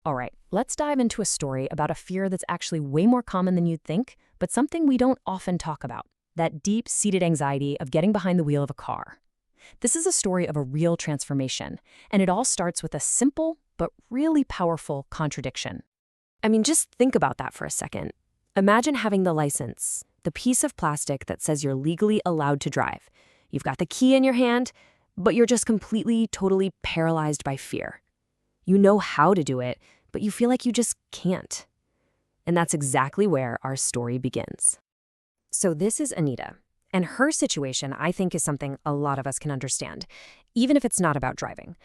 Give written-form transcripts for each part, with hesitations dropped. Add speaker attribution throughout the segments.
Speaker 1: All right, let's dive into a story about a fear that's actually way more common than you'd think, but something we don't often talk about: that deep-seated anxiety of getting behind the wheel of a car. This is a story of a real transformation, and it all starts with a simple but really powerful contradiction. I mean, just think about that for a second. Imagine having the license, the piece of plastic that says you're legally allowed to drive. You've got the key in your hand, but you're just completely, totally paralyzed by fear. You know how to do it, but you feel like you just can't. And that's exactly where our story begins. So this is Anita, and her situation, I think, is something a lot of us can understand, even if it's not about driving.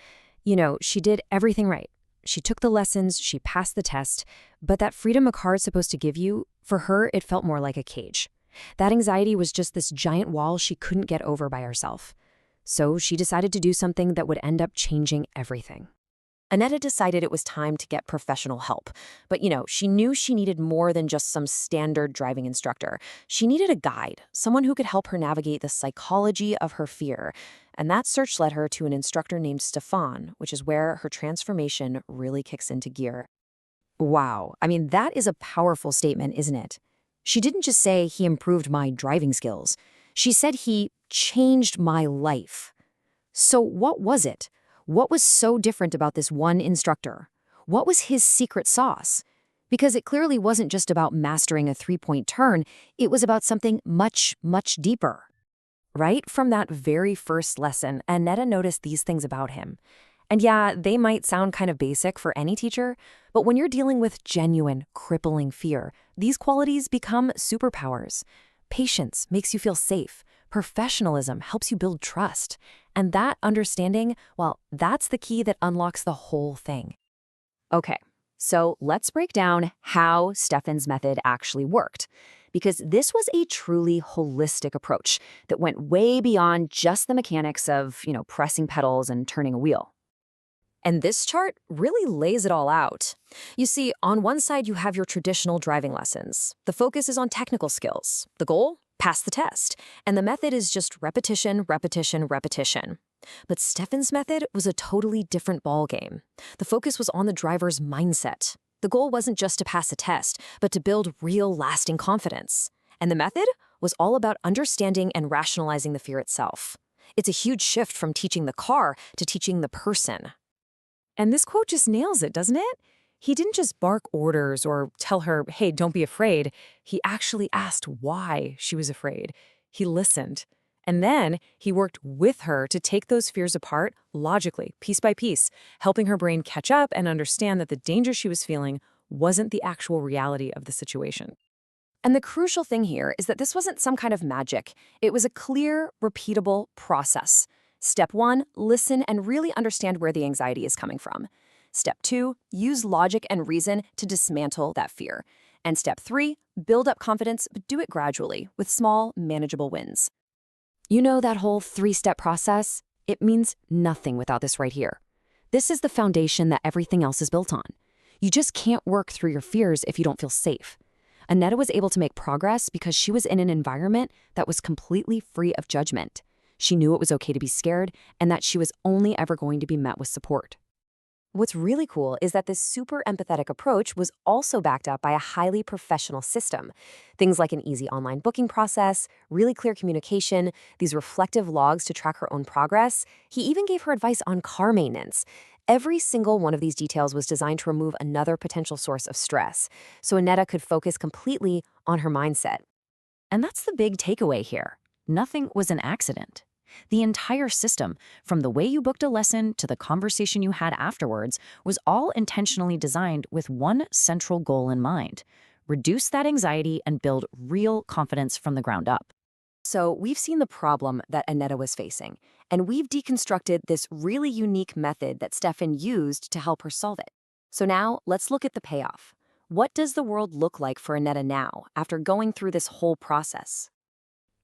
Speaker 1: You know, she did everything right. She took the lessons, she passed the test, but that freedom a car is supposed to give you, for her, it felt more like a cage. That anxiety was just this giant wall she couldn't get over by herself. So she decided to do something that would end up changing everything. Aneta decided it was time to get professional help. But, she knew she needed more than just some standard driving instructor. She needed a guide, someone who could help her navigate the psychology of her fear. And that search led her to an instructor named Stefan, which is where her transformation really kicks into gear. Wow, I mean, that is a powerful statement, isn't it? She didn't just say he improved my driving skills. She said he changed my life. So what was it? What was so different about this one instructor? What was his secret sauce? Because it clearly wasn't just about mastering a three-point turn, it was about something much, much deeper. Right from that very first lesson, Aneta noticed these things about him. And yeah, they might sound kind of basic for any teacher, but when you're dealing with genuine, crippling fear, these qualities become superpowers. Patience makes you feel safe. Professionalism helps you build trust. And that understanding, well, that's the key that unlocks the whole thing. Okay, so let's break down how Stefan's method actually worked. Because this was a truly holistic approach that went way beyond just the mechanics of, pressing pedals and turning a wheel. And this chart really lays it all out. You see, on one side, you have your traditional driving lessons. The focus is on technical skills. The goal? Pass the test. And the method is just repetition, repetition, repetition. But Stefan's method was a totally different ballgame. The focus was on the driver's mindset. The goal wasn't just to pass a test, but to build real, lasting confidence. And the method was all about understanding and rationalizing the fear itself. It's a huge shift from teaching the car to teaching the person. And this quote just nails it, doesn't it? He didn't just bark orders or tell her, hey, don't be afraid. He actually asked why she was afraid. He listened. And then he worked with her to take those fears apart logically, piece by piece, helping her brain catch up and understand that the danger she was feeling wasn't the actual reality of the situation. And the crucial thing here is that this wasn't some kind of magic. It was a clear, repeatable process. Step 1, listen and really understand where the anxiety is coming from. Step 2, use logic and reason to dismantle that fear. And step 3, build up confidence, but do it gradually, with small, manageable wins. You know that whole 3-step process? It means nothing without this right here. This is the foundation that everything else is built on. You just can't work through your fears if you don't feel safe. Aneta was able to make progress because she was in an environment that was completely free of judgment. She knew it was okay to be scared and that she was only ever going to be met with support. What's really cool is that this super empathetic approach was also backed up by a highly professional system. Things like an easy online booking process, really clear communication, these reflective logs to track her own progress. He even gave her advice on car maintenance. Every single one of these details was designed to remove another potential source of stress, so Aneta could focus completely on her mindset. And that's the big takeaway here. Nothing was an accident. The entire system, from the way you booked a lesson to the conversation you had afterwards, was all intentionally designed with one central goal in mind: reduce that anxiety and build real confidence from the ground up. So we've seen the problem that Aneta was facing, and we've deconstructed this really unique method that Stefan used to help her solve it. So now let's look at the payoff. What does the world look like for Aneta now, after going through this whole process?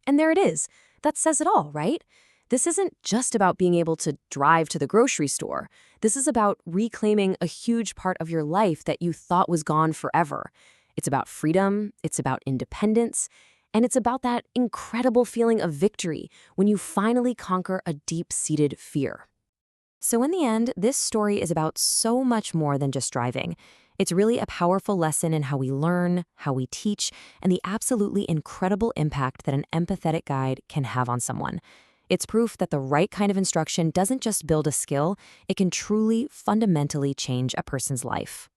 Speaker 1: And there it is. That says it all, right? This isn't just about being able to drive to the grocery store. This is about reclaiming a huge part of your life that you thought was gone forever. It's about freedom, it's about independence, and it's about that incredible feeling of victory when you finally conquer a deep-seated fear. So in the end, this story is about so much more than just driving. It's really a powerful lesson in how we learn, how we teach, and the absolutely incredible impact that an empathetic guide can have on someone. It's proof that the right kind of instruction doesn't just build a skill, it can truly, fundamentally change a person's life.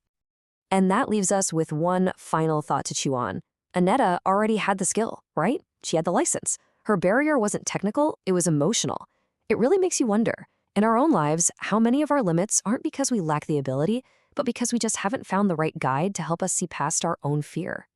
Speaker 1: And that leaves us with one final thought to chew on. Aneta already had the skill, right? She had the license. Her barrier wasn't technical, it was emotional. It really makes you wonder, in our own lives, how many of our limits aren't because we lack the ability, but because we just haven't found the right guide to help us see past our own fear.